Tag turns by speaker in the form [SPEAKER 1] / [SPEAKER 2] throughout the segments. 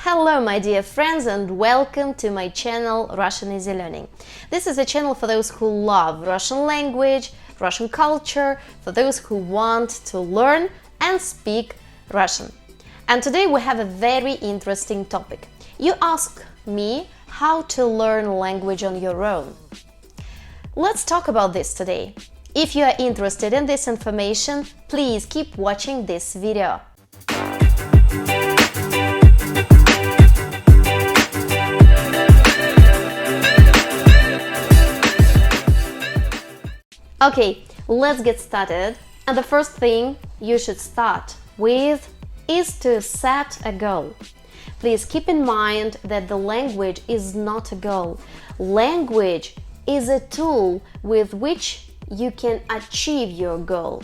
[SPEAKER 1] Hello my dear friends and welcome to my channel Russian Easy Learning. This is a channel for those who love Russian language, Russian culture, for those who want to learn and speak Russian. And today we have a very interesting topic. You ask me how to learn language on your own. Let's talk about this today. If you are interested in this information, please keep watching this video. Okay, let's get started. And the first thing you should start with is to set a goal. Please keep in mind that the language is not a goal. Language is a tool with which you can achieve your goal.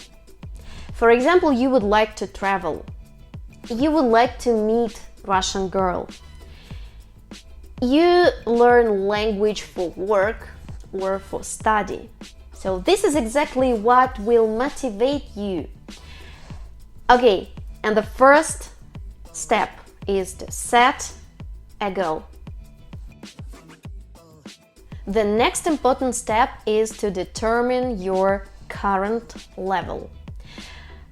[SPEAKER 1] For example, you would like to travel. You would like to meet Russian girl. You learn language for work or for study. So this is exactly what will motivate you. Okay, and the first step is to set a goal. The next important step is to determine your current level.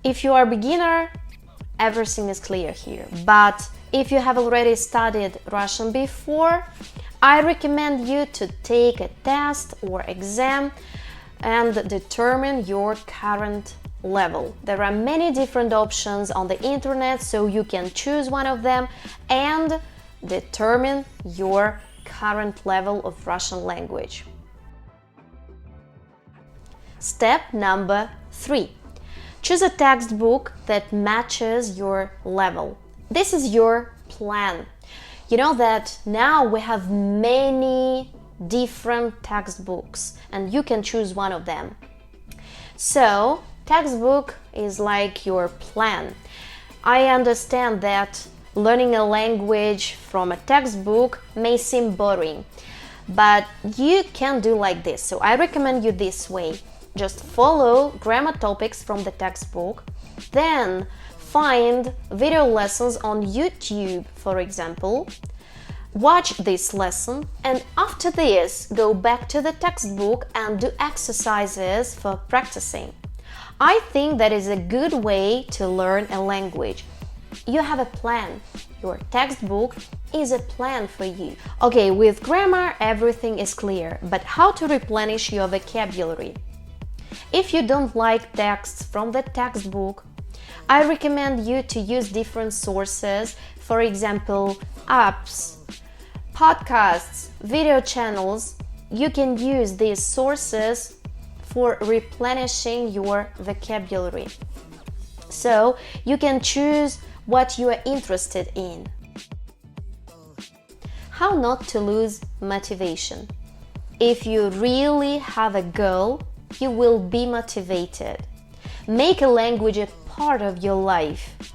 [SPEAKER 1] If you are a beginner, everything is clear here. But if you have already studied Russian before, I recommend you to take a test or exam and determine your current level. There are many different options on the internet, so you can choose one of them and determine your current level of Russian language. Step number 3. Choose a textbook that matches your level. This is your plan. You know that now we have many different textbooks and you can choose one of them. So, textbook is like your plan. I understand that learning a language from a textbook may seem boring, but you can do like this. So I recommend you this way. Just follow grammar topics from the textbook, then find video lessons on YouTube, for example. Watch this lesson and after this go back to the textbook and do exercises for practicing. I think that is a good way to learn a language. You have a plan. Your textbook is a plan for you. Okay, with grammar everything is clear, but how to replenish your vocabulary? If you don't like texts from the textbook, I recommend you to use different sources, for example, apps, podcasts, video channels. You can use these sources for replenishing your vocabulary. So you can choose what you are interested in. How not to lose motivation? If you really have a goal, you will be motivated. Make a language a part of your life.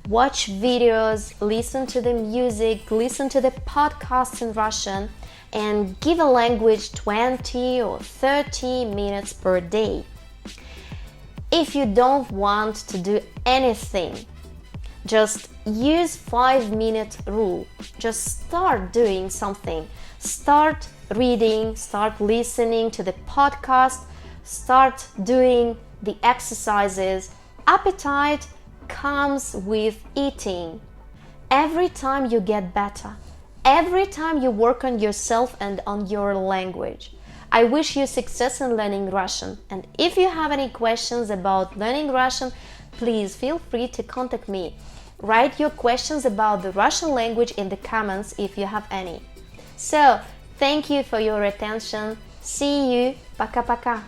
[SPEAKER 1] Watch videos, listen to the music, listen to the podcasts in Russian, and give a language 20 or 30 minutes per day. If you don't want to do anything, just use 5-minute rule. Just start doing something. Start reading, start listening to the podcast, start doing the exercises. Appetite comes with eating. Every time you get better, every time you work on yourself and on your language. I wish you success in learning Russian, and if you have any questions about learning Russian, please feel free to contact me. Write your questions about the Russian language in the comments if you have any. So, thank you for your attention. See you. Пока-пока.